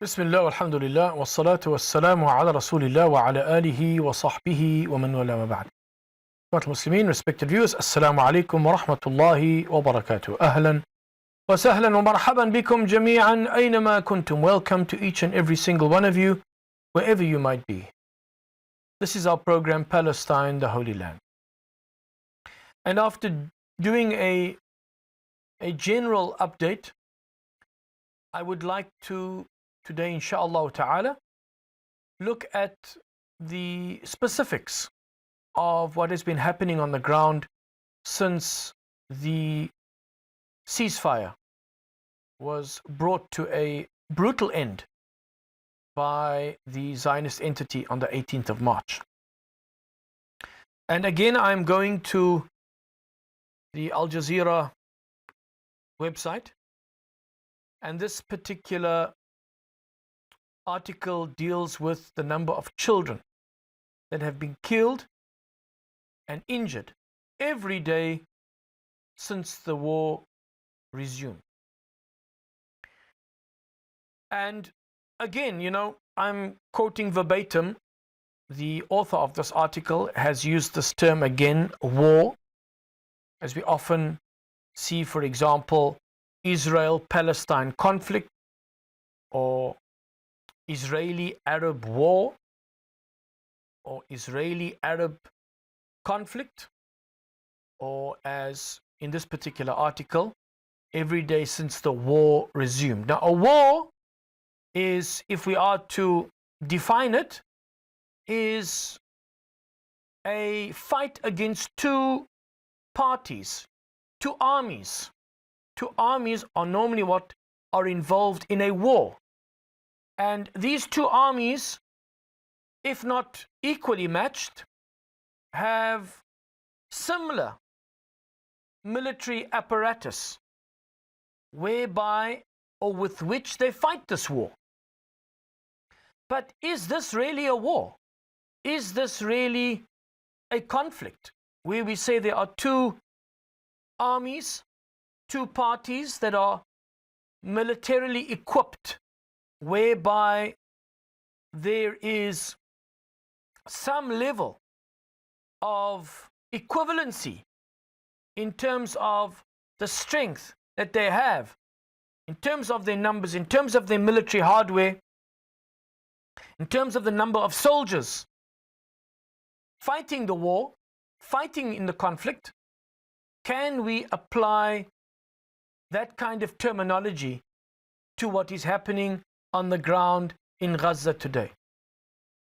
بسم الله والحمد لله والصلاة والسلام على رسول الله وعلى آله وصحبه ومن والاه وبعد. Muslimin, respected viewers, Assalamu alaikum wa rahmatullahi wa barakatuh. Ahlan wa sahlan wa marhaban bikum jami'an aynama kuntum. Welcome to each and every single one of you, wherever you might be. This is our program, Palestine, the Holy Land. And after doing a general update, I would like to today, inshallah ta'ala, look at the specifics of what has been happening on the ground since the ceasefire was brought to a brutal end by the Zionist entity on the 18th of March. And again, I'm going to the Al Jazeera website, and this particular article deals with the number of children that have been killed and injured every day since the war resumed. And again, I'm quoting verbatim. The author of this article has used this term again, war, as we often see, for example, Israel-Palestine conflict, or Israeli-Arab war, or Israeli-Arab conflict, or as in this particular article, every day since the war resumed. Now, a war is, if we are to define it, is a fight against two parties, two armies. Two armies are normally what are involved in a war. And these two armies, if not equally matched, have similar military apparatus whereby or with which they fight this war. But is this really a war? Is this really a conflict where we say there are two armies, two parties that are militarily equipped, whereby there is some level of equivalency in terms of the strength that they have, in terms of their numbers, in terms of their military hardware, in terms of the number of soldiers fighting the war, fighting in the conflict? Can we apply that kind of terminology to what is happening on the ground in Gaza today?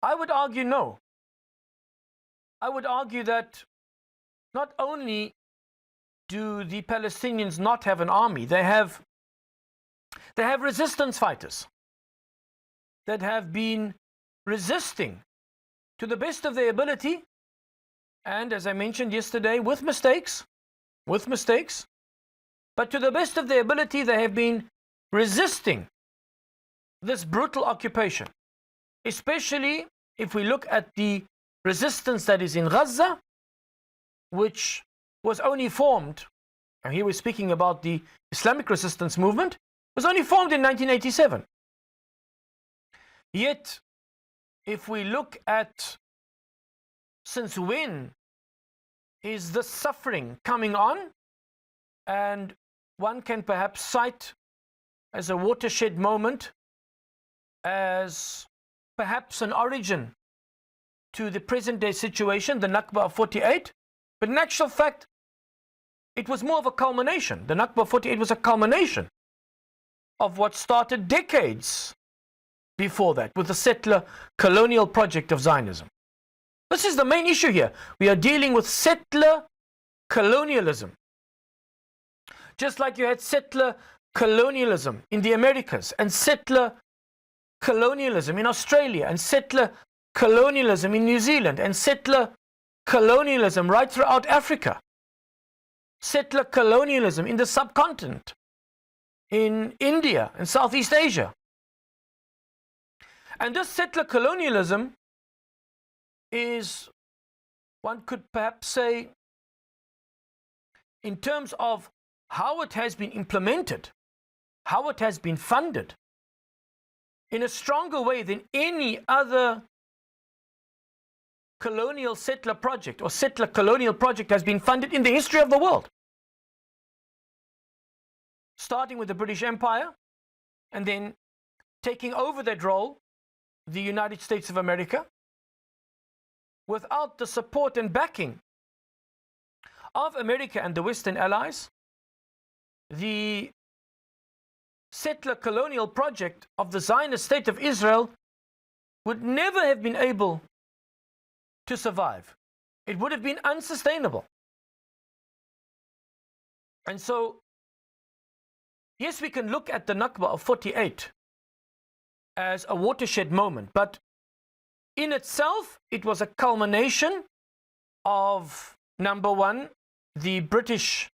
I would argue no. I would argue that not only do the Palestinians not have an army, they have resistance fighters that have been resisting to the best of their ability, and as I mentioned yesterday, with mistakes, but to the best of their ability, they have been resisting this brutal occupation, especially if we look at the resistance that is in Gaza, which was only formed, and here we're speaking about the Islamic resistance movement, was only formed in 1987. Yet, if we look at since when is this suffering coming on, and one can perhaps cite as a watershed moment, as perhaps an origin to the present day situation, the Nakba of 48, but in actual fact, it was more of a culmination. The Nakba of 48 was a culmination of what started decades before that, with the settler colonial project of Zionism. This is the main issue here. We are dealing with settler colonialism. Just like you had settler colonialism in the Americas, and settler colonialism in Australia, and settler colonialism in New Zealand, and settler colonialism right throughout Africa. Settler colonialism in the subcontinent, in India and Southeast Asia. And this settler colonialism is, one could perhaps say, in terms of how it has been implemented, how it has been funded, in a stronger way than any other colonial settler project or settler colonial project has been funded in the history of the world. Starting with the British Empire and then taking over that role, the United States of America, without the support and backing of America and the Western allies, the settler colonial project of the Zionist state of Israel would never have been able to survive. It would have been unsustainable. And so, yes, we can look at the Nakba of 48 as a watershed moment, but in itself, it was a culmination of, number one, the British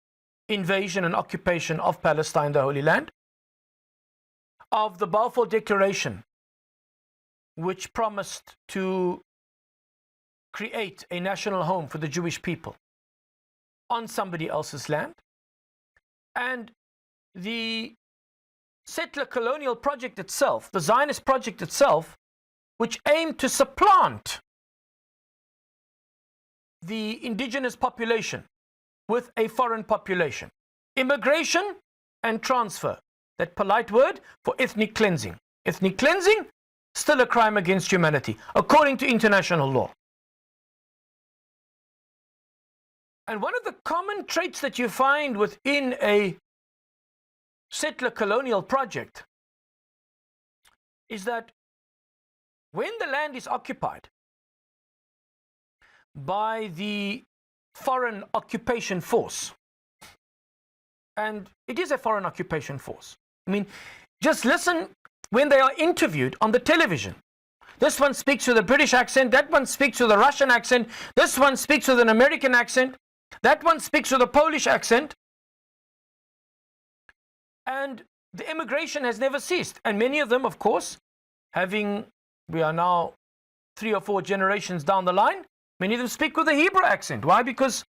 invasion and occupation of Palestine, the Holy Land, of the Balfour Declaration, which promised to create a national home for the Jewish people on somebody else's land, and the settler colonial project itself, the Zionist project itself, which aimed to supplant the indigenous population with a foreign population. Immigration and transfer, that polite word for ethnic cleansing. Ethnic cleansing, still a crime against humanity, according to international law. And one of the common traits that you find within a settler colonial project is that when the land is occupied by the foreign occupation force, and it is a foreign occupation force. I mean, just listen when they are interviewed on the television. This one speaks with a British accent, that one speaks with a Russian accent, this one speaks with an American accent, that one speaks with a Polish accent. And the immigration has never ceased. And many of them, of course, we are now 3 or 4 generations down the line, many of them speak with a Hebrew accent. Why? Because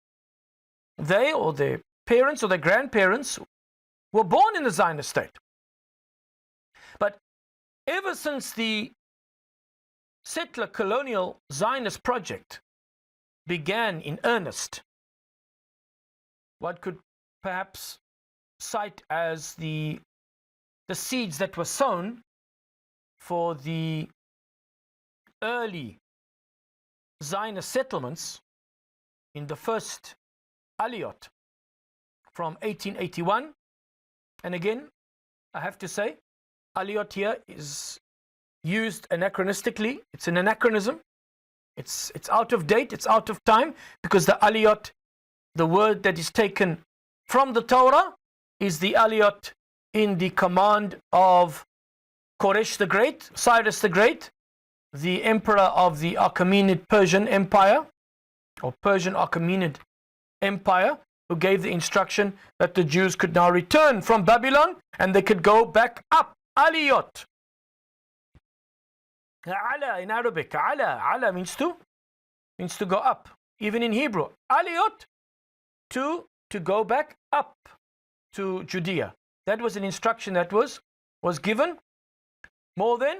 they or their parents or their grandparents were born in the Zionist state. But ever since the settler colonial Zionist project began in earnest, what could perhaps cite as the seeds that were sown for the early Zionist settlements in the first Aliyot from 1881. And again, I have to say, Aliyot here is used anachronistically. It's an anachronism. It's out of date, it's out of time, because the Aliyot, the word that is taken from the Torah, is the Aliyot in the command of Koresh the Great, Cyrus the Great, the emperor of the Achaemenid Persian Empire, or Persian Achaemenid Empire, who gave the instruction that the Jews could now return from Babylon and they could go back up. Aliyot. Ala in Arabic. Ala means to go up. Even in Hebrew, Aliyot, to go back up to Judea. That was an instruction that was given more than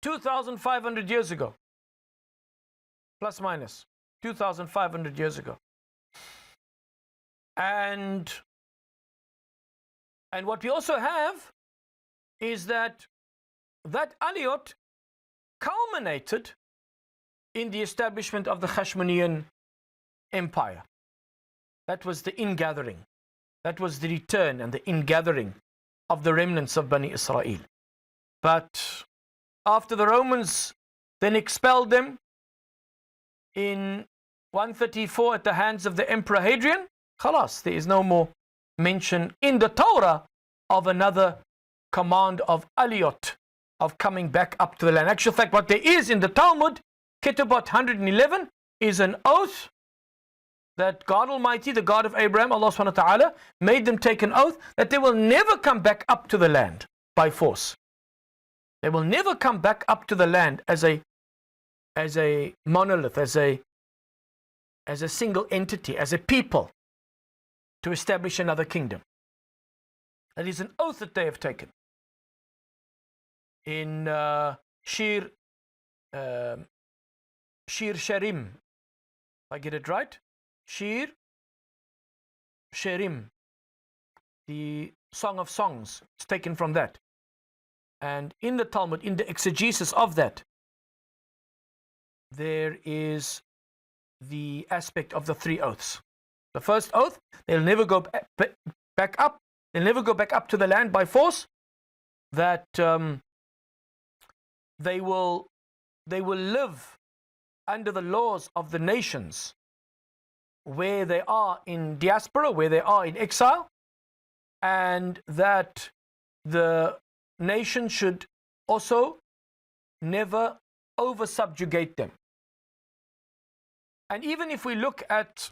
2,500 years ago. Plus minus 2,500 years ago. And what we also have is that Aliyot culminated in the establishment of the Hashmonean Empire. That was the ingathering. That was the return and the ingathering of the remnants of Bani Israel. But after the Romans then expelled them in 134 at the hands of the Emperor Hadrian, khalas, there is no more mention in the Torah of another command of Aliyot, of coming back up to the land. Actual fact, what there is in the Talmud, Ketubot 111, is an oath that God Almighty, the God of Abraham, Allah subhanahu wa ta'ala, made them take an oath that they will never come back up to the land by force. They will never come back up to the land as a monolith, as a single entity, as a people, to establish another kingdom. That is an oath that they have taken. in Shir Sharim. If I get it right, Shir Sharim, the Song of Songs. It's taken from that. And in the Talmud, in the exegesis of that, there is the aspect of the 3 oaths. The first oath, they'll never go back up. They'll never go back up to the land by force. That they will live under the laws of the nations where they are in diaspora, where they are in exile, and that the nation should also never over-subjugate them. And even if we look at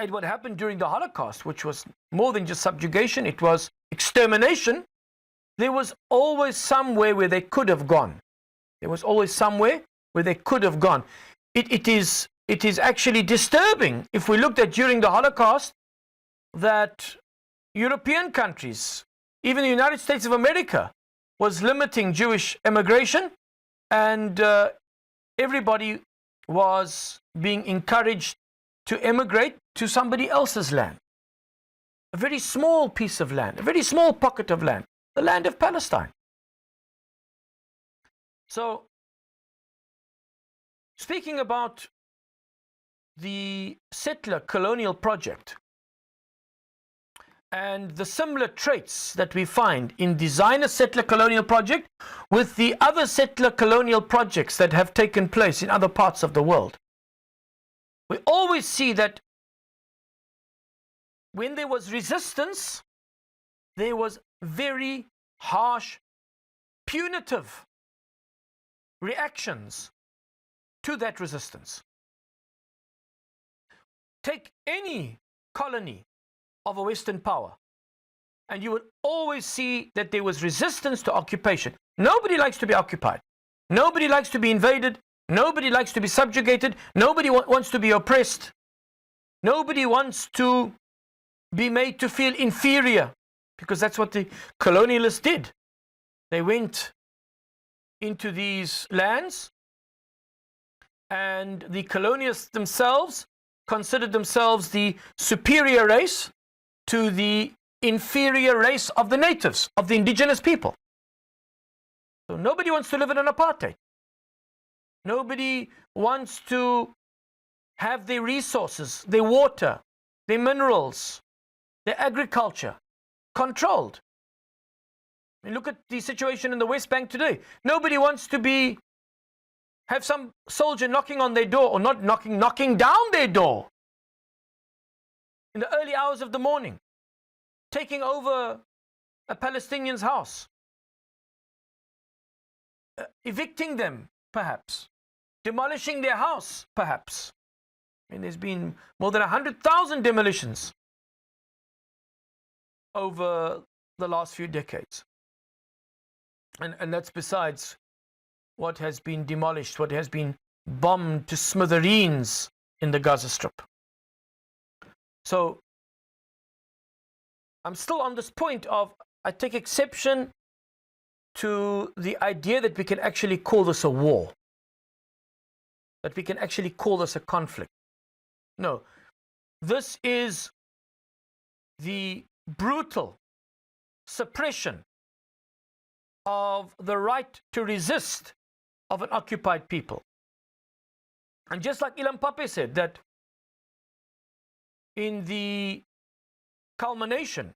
what happened during the Holocaust, which was more than just subjugation, it was extermination, there was always somewhere where they could have gone. There was always somewhere where they could have gone. It is actually disturbing, if we looked at during the Holocaust, that European countries, even the United States of America, was limiting Jewish immigration, and everybody was being encouraged to emigrate to somebody else's land. A very small piece of land, a very small pocket of land, the land of Palestine. So, speaking about the settler colonial project and the similar traits that we find in the Zionist settler colonial project with the other settler colonial projects that have taken place in other parts of the world, we always see that when there was resistance, there was very harsh, punitive reactions to that resistance. Take any colony of a Western power, and you would always see that there was resistance to occupation. Nobody likes to be occupied. Nobody likes to be invaded. Nobody likes to be subjugated. Nobody wants to be oppressed. Nobody wants to be made to feel inferior, because that's what the colonialists did. They went into these lands, and the colonialists themselves considered themselves the superior race to the inferior race of the natives, of the indigenous people. So nobody wants to live in an apartheid. Nobody wants to have their resources, their water, their minerals, their agriculture controlled. I mean, look at the situation in the West Bank today. Nobody wants to have some soldier knocking on their door, or not knocking down their door in the early hours of the morning, taking over a Palestinian's house, evicting them, perhaps, demolishing their house, perhaps. And there's been more than 100,000 demolitions over the last few decades. And that's besides what has been demolished, what has been bombed to smithereens in the Gaza Strip. So, I'm still on this point of, I take exception to the idea that we can actually call this a war, that we can actually call this a conflict. No, this is the brutal suppression of the right to resist of an occupied people. And just like Ilan Pape said, that in the culmination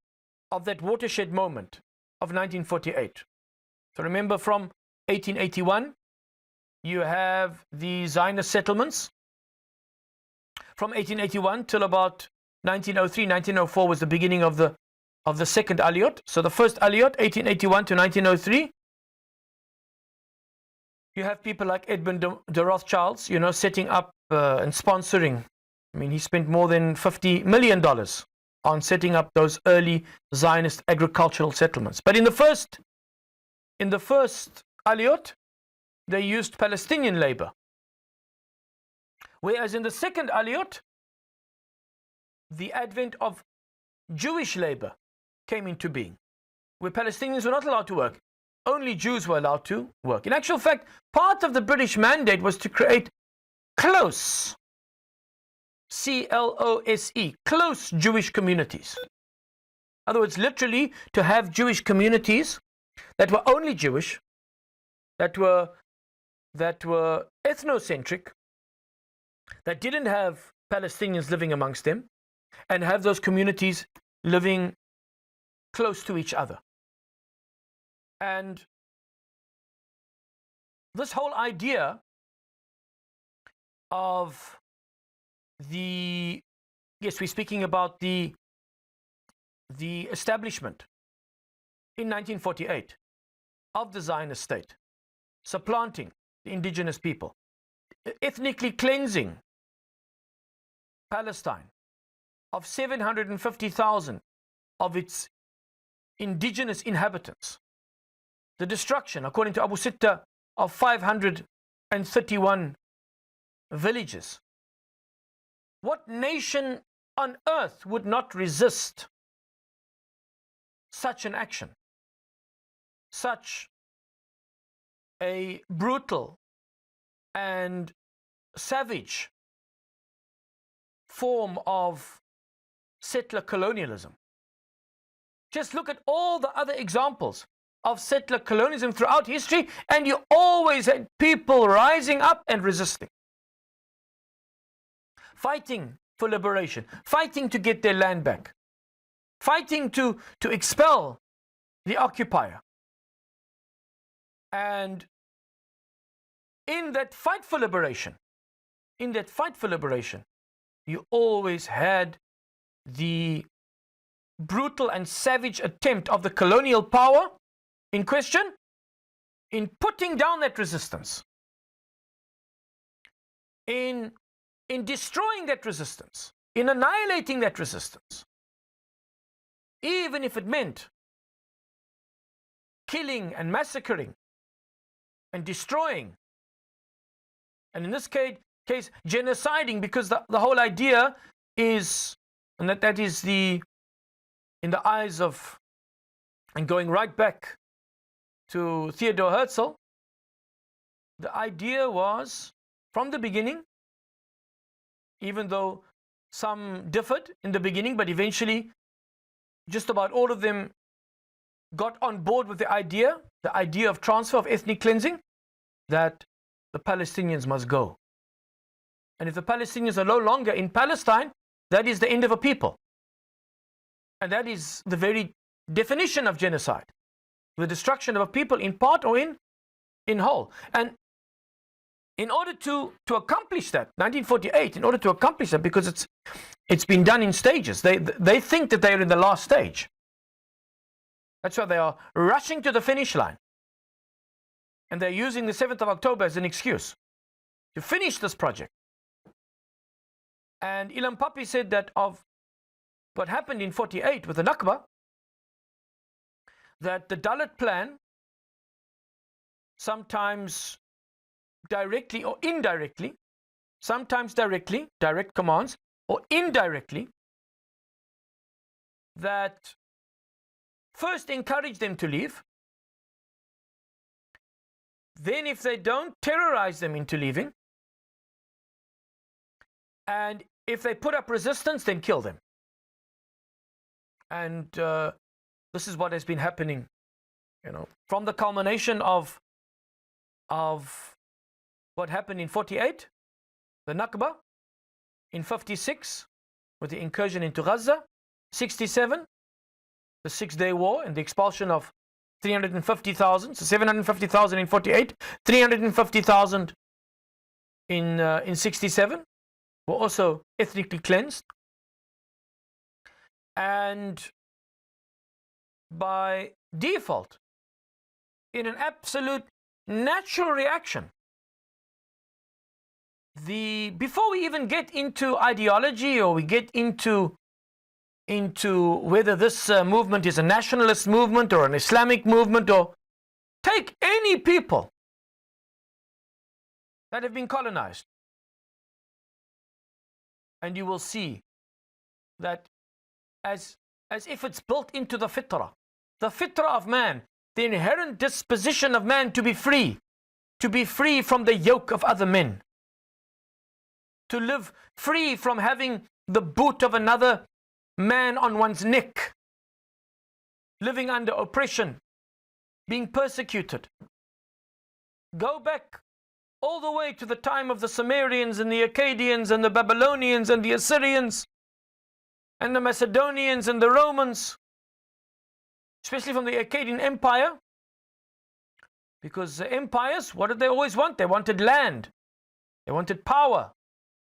of that watershed moment of 1948, so remember, from 1881, you have the Zionist settlements. From 1881 till about 1903, 1904 was the beginning of the second Aliyot. So the first Aliyot, 1881 to 1903, you have people like Edmund de Rothschilds, setting up and sponsoring. I mean, he spent more than $50 million on setting up those early Zionist agricultural settlements. But in the first Aliyot, they used Palestinian labor. Whereas in the second Aliyot, the advent of Jewish labor came into being, where Palestinians were not allowed to work. only Jews were allowed to work. In actual fact, part of the British mandate was to create close, C-L-O-S-E, close Jewish communities. In other words, literally to have Jewish communities that were only Jewish, that were ethnocentric, that didn't have Palestinians living amongst them, and have those communities living close to each other. And this whole idea of we're speaking about the establishment in 1948 of the Zionist state, supplanting the indigenous people, ethnically cleansing Palestine of 750,000 of its indigenous inhabitants, the destruction, according to Abu Sitta, of 531 villages. What nation on earth would not resist such an action, such a brutal and savage form of settler colonialism? Just look at all the other examples of settler colonialism throughout history, and you always had people rising up and resisting, fighting for liberation, fighting to get their land back, fighting to expel the occupier. And in that fight for liberation, you always had the brutal and savage attempt of the colonial power in question in putting down that resistance, in destroying that resistance, in annihilating that resistance, even if it meant killing and massacring and destroying, and in this case genociding, because the whole idea is, and that is in the eyes of, and going right back to Theodor Herzl, the idea was from the beginning, even though some differed in the beginning, but eventually just about all of them got on board with the idea of transfer, of ethnic cleansing, that the Palestinians must go. And if the Palestinians are no longer in Palestine, that is the end of a people. And that is the very definition of genocide, the destruction of a people in part or in whole. And in order to accomplish that, 1948, in order to accomplish that, because it's been done in stages, they think that they are in the last stage. That's why they are rushing to the finish line. And they're using the 7th of October as an excuse to finish this project. And Ilham Papi said that of what happened in 48 with the Nakba, that the Dalit plan, sometimes directly or indirectly, sometimes directly, direct commands, or indirectly, that first encourage them to leave, then if they don't, terrorize them into leaving, and if they put up resistance, then kill them. And this is what has been happening, from the culmination of what happened in 48, the Nakba, in 56, with the incursion into Gaza, 67, the 6-day war and the expulsion of 350,000, so 750,000 in 48, 350,000 in 67, were also ethnically cleansed. And by default, in an absolute natural reaction, before we even get into ideology, or we get into whether this movement is a nationalist movement or an Islamic movement, or take any people that have been colonized, and you will see that as if it's built into the fitrah of man, the inherent disposition of man to be free from the yoke of other men, to live free from having the boot of another man on one's neck, living under oppression, being persecuted. Go back all the way to the time of the Sumerians and the Akkadians and the Babylonians and the Assyrians and the Macedonians and the Romans, especially from the Akkadian Empire. Because the empires, what did they always want? They wanted land. They wanted power.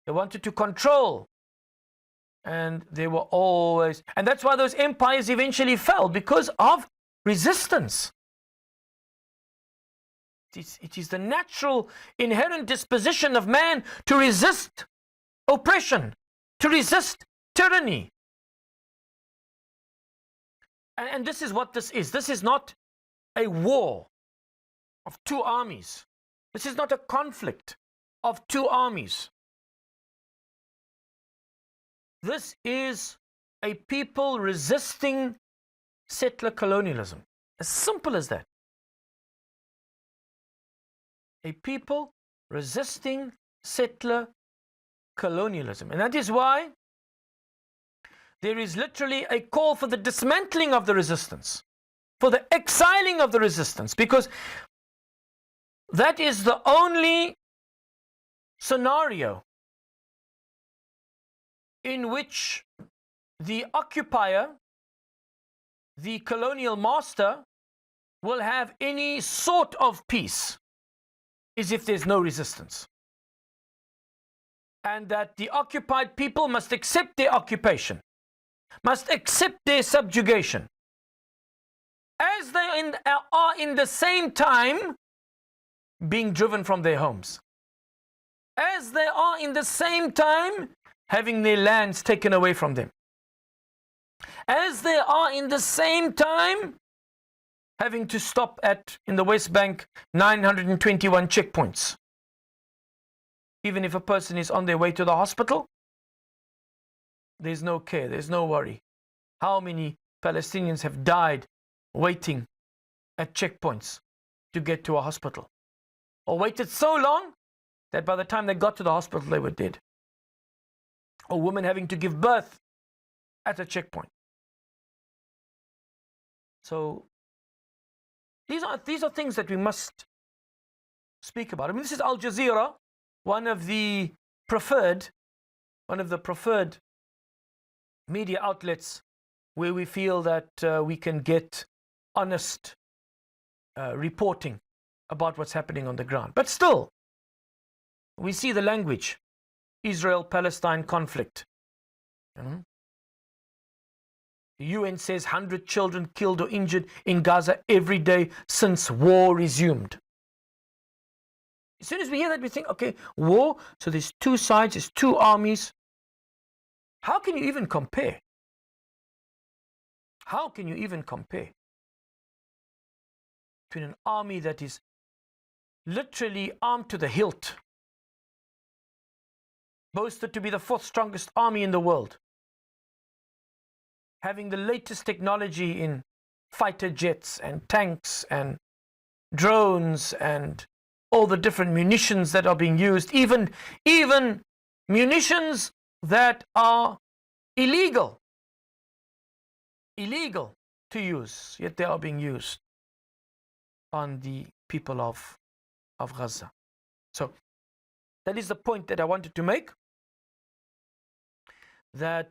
They wanted to control. And they were always... And that's why those empires eventually fell, because of resistance. It is the natural, inherent disposition of man to resist oppression, to resist tyranny. And this is what this is. This is not a war of two armies. This is not a conflict of two armies. This is a people resisting settler colonialism. As simple as that. A people resisting settler colonialism. And that is why there is literally a call for the dismantling of the resistance, for the exiling of the resistance, because that is the only scenario in which the occupier, the colonial master, will have any sort of peace, is if there's no resistance. And that the occupied people must accept their occupation, must accept their subjugation, as they are in the same time being driven from their homes, as they are in the same time having their lands taken away from them, as they are in the same time having to stop at, in the West Bank, 921 checkpoints. Even if a person is on their way to the hospital, there's no care, there's no worry. How many Palestinians have died waiting at checkpoints to get to a hospital? Or waited so long that by the time they got to the hospital, they were dead. Or women having to give birth at a checkpoint. So these are things that we must speak about. I mean, this is Al Jazeera, one of the preferred media outlets where we feel that we can get honest reporting about what's happening on the ground. But still, we see the language. Israel-Palestine conflict. The UN says 100 children killed or injured in Gaza every day since war resumed. As soon as we hear that, we think, okay, war, so there's two sides, there's two armies. How can you even compare? How can you even compare between an army that is literally armed to the hilt, boasted to be the fourth strongest army in the world, having the latest technology in fighter jets and tanks and drones and all the different munitions that are being used, even munitions that are illegal to use, yet they are being used on the people of Gaza. So that is the point that I wanted to make, that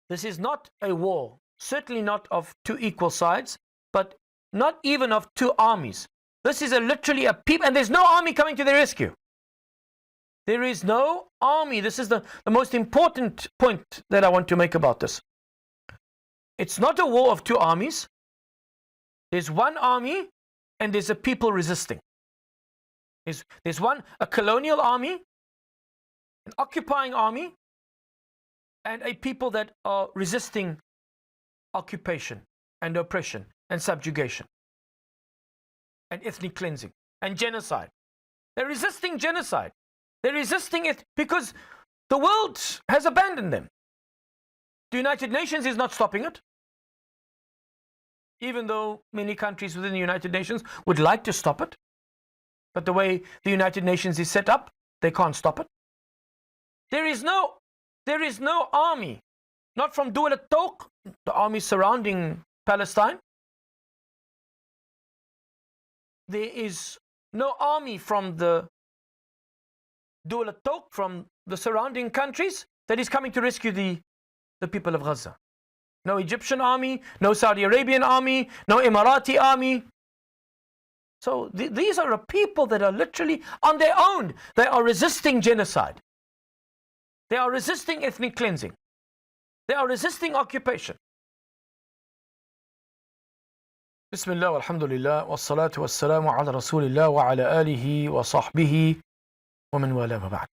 this is not a war, certainly not of two equal sides, but not even of two armies. This is literally a people, and there's no army coming to their rescue. There is no army. This is the most important point that I want to make about this. It's not a war of two armies. There's one army, and there's a people resisting. There's a colonial army, an occupying army, and a people that are resisting occupation and oppression and subjugation and ethnic cleansing and genocide. They're resisting genocide. They're resisting it because the world has abandoned them. The United Nations is not stopping it. even though many countries within the United Nations would like to stop it. But the way the United Nations is set up, they can't stop it. There is no army, not from Dawla al-Tawq, the army surrounding Palestine. There is no army from the Dawla al-Tawq, from the surrounding countries, that is coming to rescue the people of Gaza. No Egyptian army, no Saudi Arabian army, no Emirati army. So these are a people that are literally on their own. They are resisting genocide. They are resisting ethnic cleansing. They are resisting occupation. Bismillah, alhamdulillah, wassalatu wassalamu ala rasulillah wa ala alihi wa sahbihi wa man wala wa ba'd.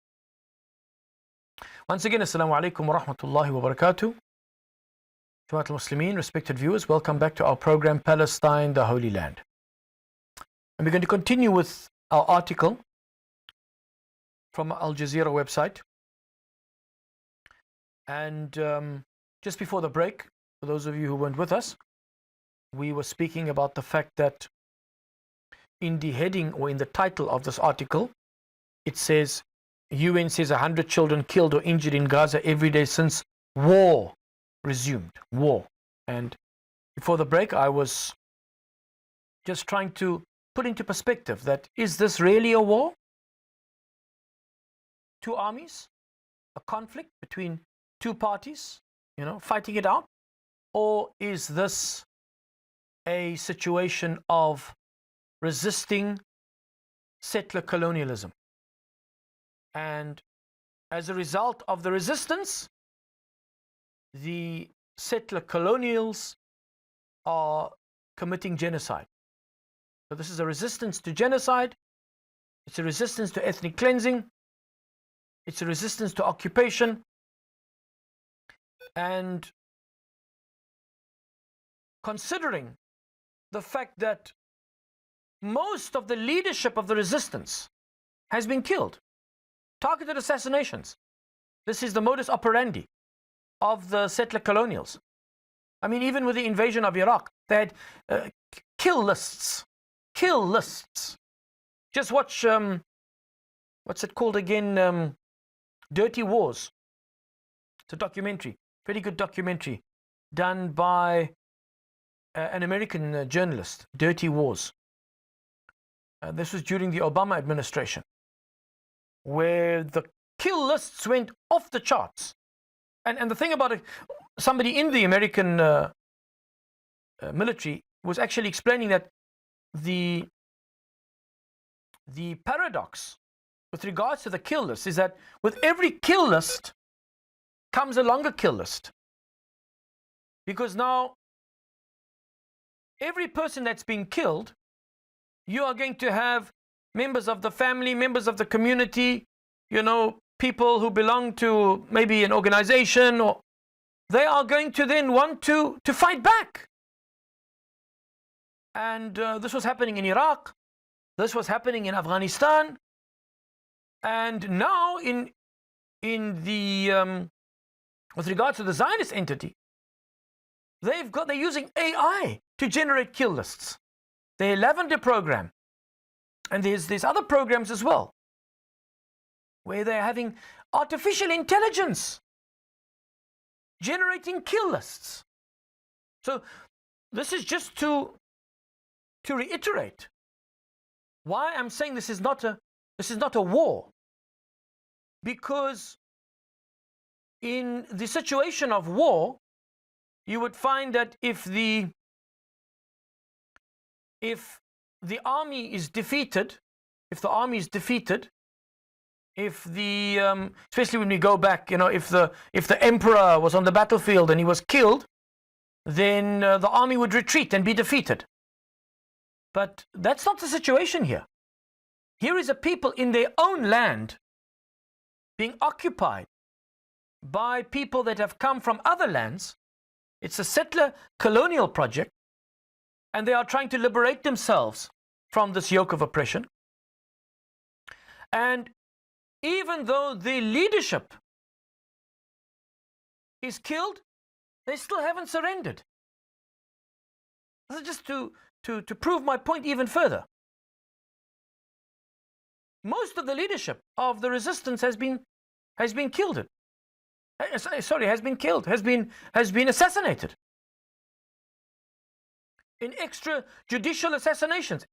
Once again, assalamu alaikum wa rahmatullahi wa barakatuh. Jamaat al-Muslimin, respected viewers, welcome back to our program, Palestine, the Holy Land. And we're going to continue with our article from Al Jazeera website. And just before the break, for those of you who weren't with us, we were speaking about the fact that in the heading or in the title of this article, it says, UN says 100 children killed or injured in Gaza every day since war resumed. War. And before the break, I was just trying to put into perspective that, is this really a war? Two armies? A conflict between two parties, fighting it out? Or is this a situation of resisting settler colonialism? And as a result of the resistance, the settler colonials are committing genocide. So this is a resistance to genocide. It's a resistance to ethnic cleansing. It's a resistance to occupation. And considering the fact that most of the leadership of the resistance has been killed, targeted assassinations. This is the modus operandi of the settler colonials. I mean, even with the invasion of Iraq, they had kill lists. Kill lists. Just watch, what's it called again? Dirty Wars. It's a documentary, pretty good documentary, done by an American journalist, Dirty Wars. This was during the Obama administration, where the kill lists went off the charts. And the thing about it, somebody in the American military was actually explaining that the paradox with regards to the kill list is that with every kill list comes a longer kill list. Because now, every person that's been killed, you are going to have members of the family, members of the community, people who belong to maybe an organization, or they are going to then want to fight back. And this was happening in Iraq. This was happening in Afghanistan. And now in the with regards to the Zionist entity, they're using AI to generate kill lists. The Lavender program, and there's other programs as well, where they're having artificial intelligence generating kill lists. So this is just to reiterate why I'm saying this is not a war. Because in the situation of war, you would find that if the army is defeated, especially when we go back, if the emperor was on the battlefield and he was killed, then the army would retreat and be defeated. But that's not the situation here. Here is a people in their own land being occupied by people that have come from other lands. It's a settler colonial project, and they are trying to liberate themselves from this yoke of oppression. And even though the leadership is killed, they still haven't surrendered. Just to prove my point even further. Most of the leadership of the resistance has been killed. Has been killed, has been assassinated in extrajudicial assassinations.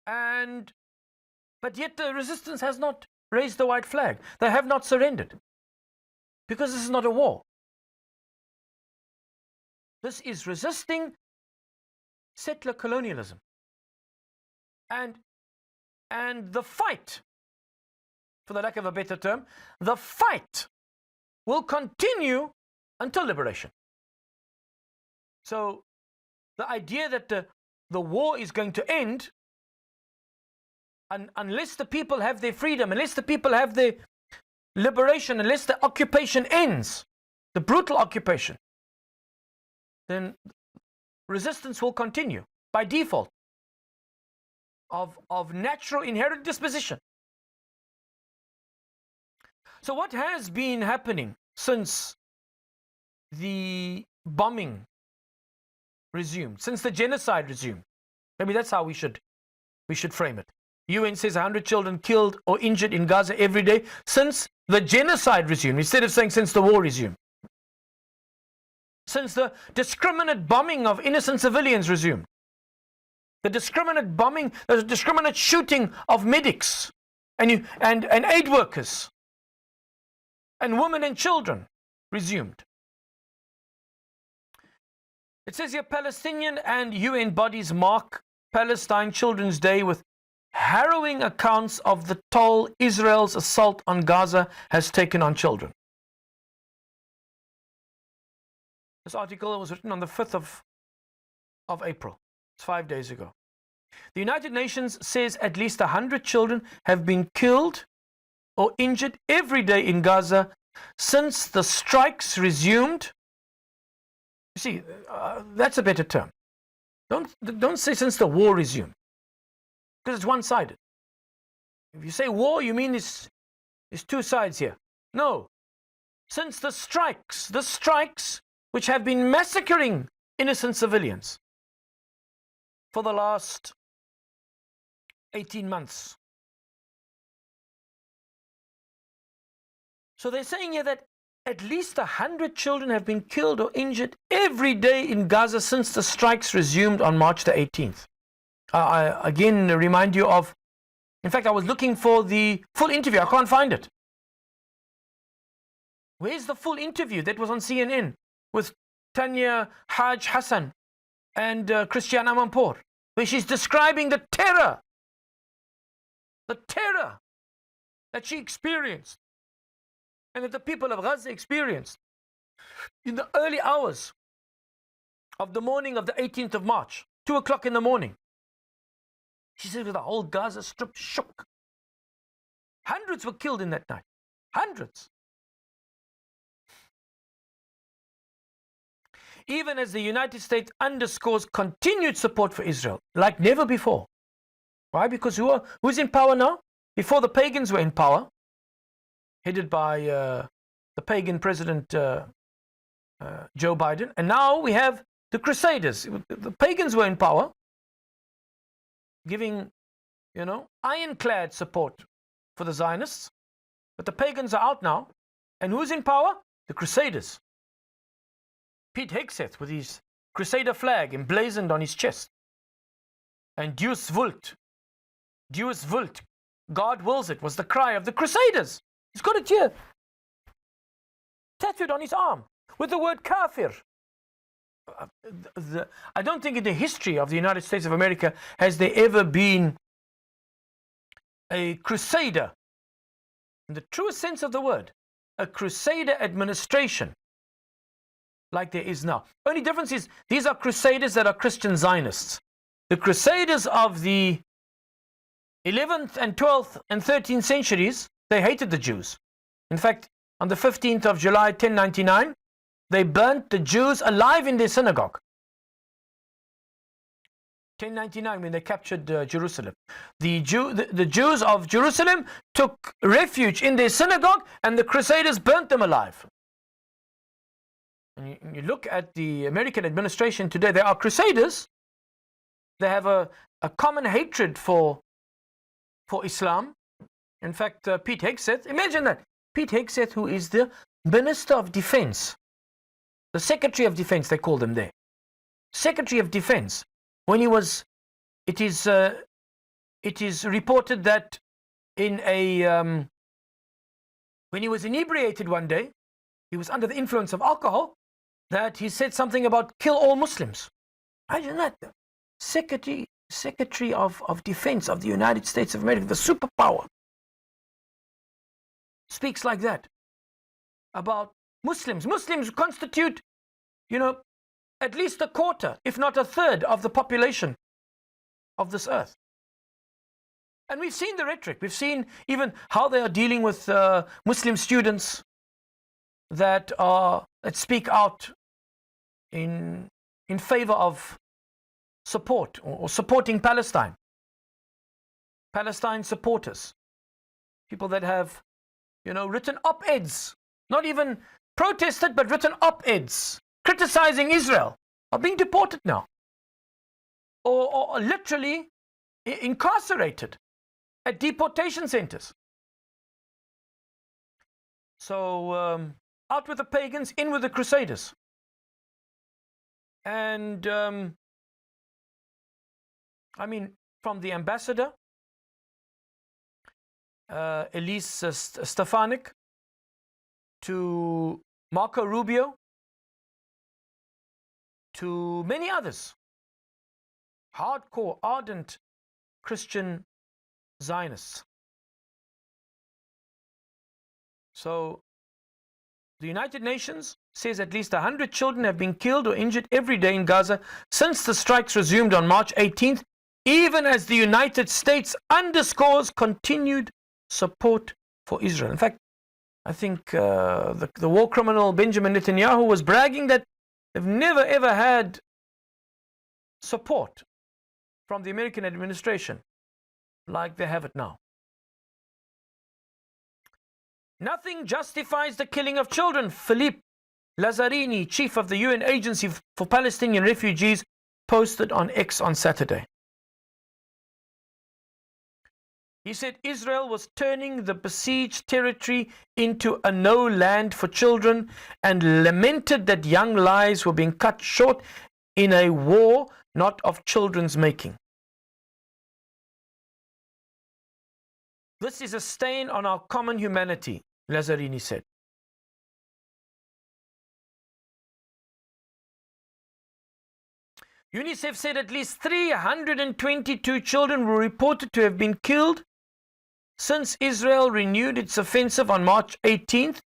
But yet the resistance has not raised the white flag. They have not surrendered. Because this is not a war. This is resisting settler colonialism. And the fight, for the lack of a better term, the fight will continue until liberation. So the idea that the war is going to end unless the people have their freedom, unless the people have their liberation, unless the occupation ends, the brutal occupation, then resistance will continue by default of natural inherent disposition. So what has been happening since the bombing resumed, since the genocide resumed? Maybe that's how we should frame it. UN says 100 children killed or injured in Gaza every day since the genocide resumed, instead of saying since the war resumed. Since the discriminate bombing of innocent civilians resumed. The discriminate bombing, the discriminate shooting of medics and aid workers and women and children resumed. It says here, Palestinian and UN bodies mark Palestine Children's Day with harrowing accounts of the toll Israel's assault on Gaza has taken on children. This article was written on the 5th of April. It's 5 days ago. The United Nations says at least 100 children have been killed or injured every day in Gaza since the strikes resumed. You see, that's a better term. Don't say since the war resumed, because it's one-sided. If you say war, you mean there's two sides here. No. Since the strikes which have been massacring innocent civilians for the last 18 months. So they're saying here that at least 100 children have been killed or injured every day in Gaza since the strikes resumed on March the 18th. I again remind you of, in fact, I was looking for the full interview. I can't find it. Where's the full interview that was on CNN with Tanya Haj Hassan and Christiane Amanpour, where she's describing the terror that she experienced and that the people of Gaza experienced in the early hours of the morning of the 18th of March, 2 o'clock in the morning. She said the whole Gaza Strip shook. Hundreds were killed in that night. Hundreds. Even as the United States underscores continued support for Israel, like never before. Why? Because who's in power now? Before the pagans were in power, headed by the pagan president Joe Biden, and now we have the Crusaders. The pagans were in power, giving, ironclad support for the Zionists, but the pagans are out now, and who's in power? The Crusaders. Pete Hegseth with his Crusader flag emblazoned on his chest, and Deus Vult, God wills it, was the cry of the Crusaders. He's got it here, tattooed on his arm, with the word kafir. I don't think in the history of the United States of America has there ever been a crusader, in the truest sense of the word, a crusader administration like there is now. Only difference is these are crusaders that are Christian Zionists. The crusaders of the 11th and 12th and 13th centuries, they hated the Jews. In fact, on the 15th of July 1099, they burnt the Jews alive in their synagogue. 1099, when they captured Jerusalem. The Jews of Jerusalem took refuge in their synagogue, and the Crusaders burnt them alive. And you look at the American administration today, they are crusaders. They have a common hatred for Islam. In fact, Pete Hegseth, imagine that. Pete Hegseth, who is the Minister of Defense, the Secretary of Defense, they called him there. Secretary of Defense. When he was, it is reported that when he was inebriated one day, he was under the influence of alcohol, that he said something about kill all Muslims. Imagine that. Secretary of Defense of the United States of America, the superpower, speaks like that about Muslims. Muslims constitute, at least a quarter, if not a third, of the population of this earth. And we've seen the rhetoric. We've seen even how they are dealing with Muslim students that speak out in favor of support or supporting Palestine. Palestine supporters. People that have, written op-eds, not even protested, but written op-eds criticizing Israel, are being deported now. Or literally incarcerated at deportation centers. So, out with the pagans, in with the crusaders. And, from the ambassador, Elise Stefanik, to Marco Rubio, to many others, hardcore, ardent Christian Zionists. So, the United Nations says at least 100 children have been killed or injured every day in Gaza since the strikes resumed on March 18th, even as the United States underscores continued support for Israel. In fact, I think the war criminal Benjamin Netanyahu was bragging that they've never ever had support from the American administration like they have it now. Nothing justifies the killing of children, Philippe Lazzarini, chief of the UN Agency for Palestinian Refugees, posted on X on Saturday. He said Israel was turning the besieged territory into a no land for children and lamented that young lives were being cut short in a war not of children's making. This is a stain on our common humanity, Lazzarini said. UNICEF said at least 322 children were reported to have been killed since Israel renewed its offensive on March 18th,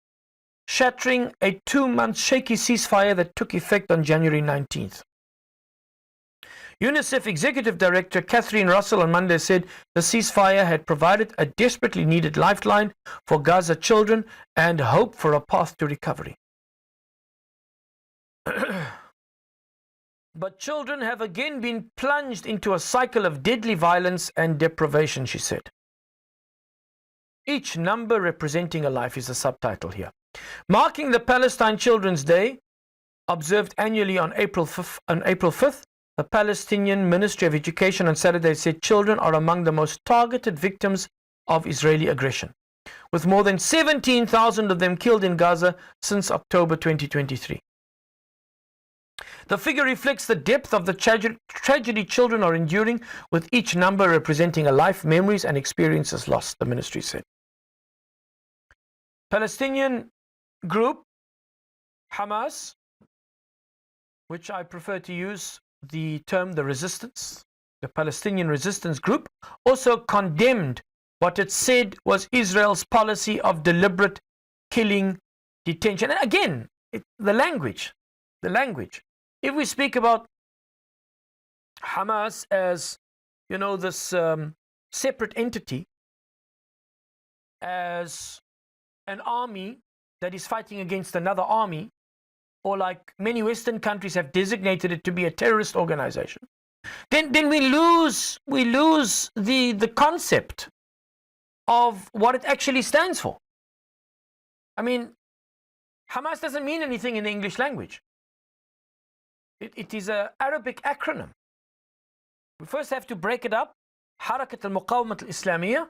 shattering a 2-month shaky ceasefire that took effect on January 19th. UNICEF Executive Director Catherine Russell on Monday said the ceasefire had provided a desperately needed lifeline for Gaza children and hope for a path to recovery. But children have again been plunged into a cycle of deadly violence and deprivation, she said. Each number representing a life is the subtitle here. Marking the Palestine Children's Day, observed annually on April 5th, the Palestinian Ministry of Education on Saturday said children are among the most targeted victims of Israeli aggression, with more than 17,000 of them killed in Gaza since October 2023. The figure reflects the depth of the tragedy children are enduring, with each number representing a life, memories and experiences lost, the ministry said. Palestinian group Hamas, which I prefer to use the term the resistance, the Palestinian resistance group, also condemned what it said was Israel's policy of deliberate killing, detention. And again, the language. If we speak about Hamas as, this separate entity, as an army that is fighting against another army, or like many Western countries have designated it to be a terrorist organization, then we lose the concept of what it actually stands for. I mean, Hamas doesn't mean anything in the English language. It is an Arabic acronym. We first have to break it up. Harakat al-Muqawamat al-Islamiyya,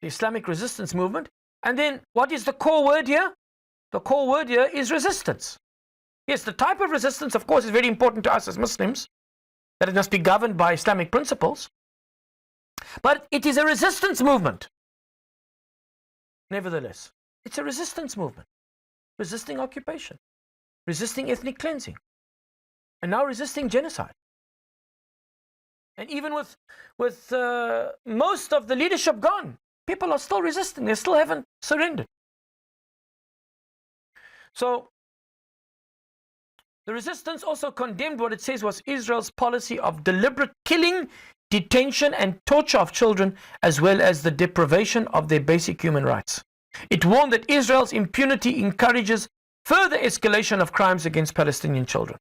the Islamic resistance movement. And then what is the core word here? The core word here is resistance. Yes, the type of resistance, of course, is very important to us as Muslims, that it must be governed by Islamic principles. But it is a resistance movement. Nevertheless, it's a resistance movement. Resisting occupation, resisting ethnic cleansing, and now resisting genocide. And even with most of the leadership gone, people are still resisting. They still haven't surrendered. So the resistance also condemned what it says was Israel's policy of deliberate killing, detention and torture of children, as well as the deprivation of their basic human rights. It warned that Israel's impunity encourages further escalation of crimes against Palestinian children.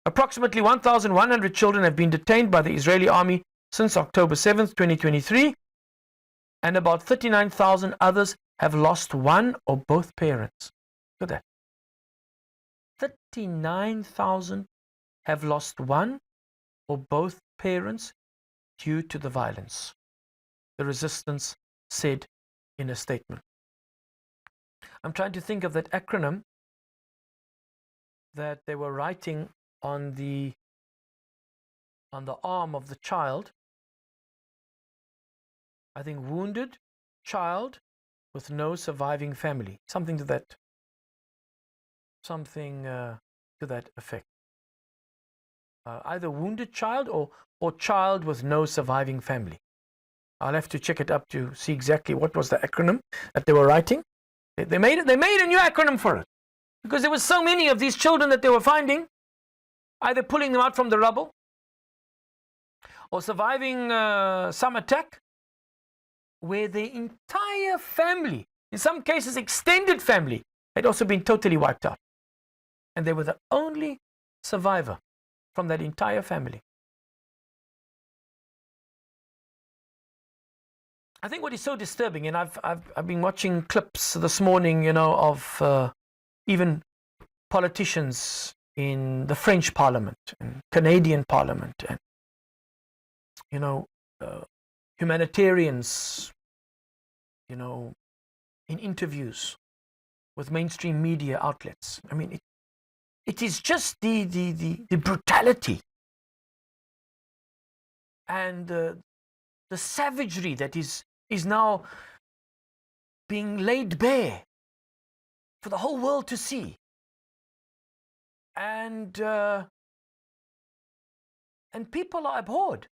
Approximately 1,100 children have been detained by the Israeli army since October 7th, 2023, and about 39,000 others have lost one or both parents. Look at that. 39,000 have lost one or both parents due to the violence, the resistance said in a statement. I'm trying to think of that acronym that they were writing on the arm of the child. I think wounded child with no surviving family, something to that effect. Either wounded child or child with no surviving family. I'll have to check it up to see exactly what was the acronym that they were writing. They made a new acronym for it because there were so many of these children that they were finding, either pulling them out from the rubble or surviving some attack where their entire family, in some cases extended family, had also been totally wiped out. And they were the only survivor from that entire family. I think what is so disturbing, and I've been watching clips this morning, of even politicians in the French Parliament and Canadian Parliament, and humanitarians, in interviews with mainstream media outlets. I mean, it is just the brutality and the savagery that is now being laid bare for the whole world to see. And people are abhorred.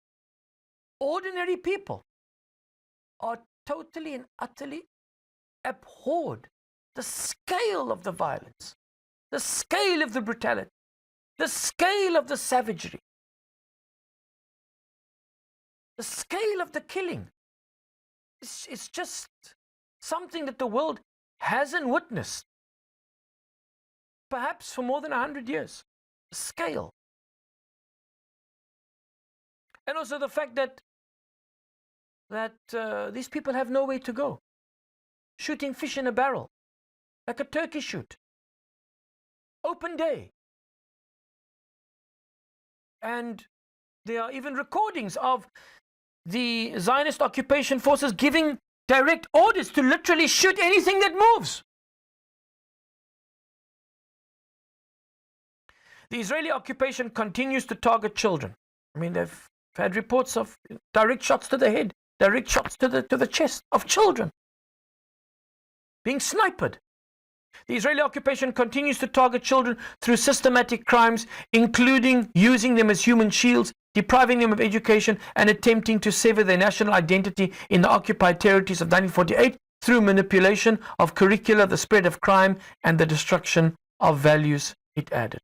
Ordinary people are totally and utterly abhorred. The scale of the violence, the scale of the brutality, the scale of the savagery, the scale of the killing. It's just something that the world hasn't witnessed, perhaps for more than 100 years. The scale. And also the fact that these people have nowhere to go. Shooting fish in a barrel, like a turkey shoot. Open day. And there are even recordings of the Zionist occupation forces giving direct orders to literally shoot anything that moves. The Israeli occupation continues to target children. I mean, they've had reports of direct shots to the head, direct shots to the chest of children being sniped. The Israeli occupation continues to target children through systematic crimes, including using them as human shields, depriving them of education, and attempting to sever their national identity in the occupied territories of 1948 through manipulation of curricula, the spread of crime, and the destruction of values, it added.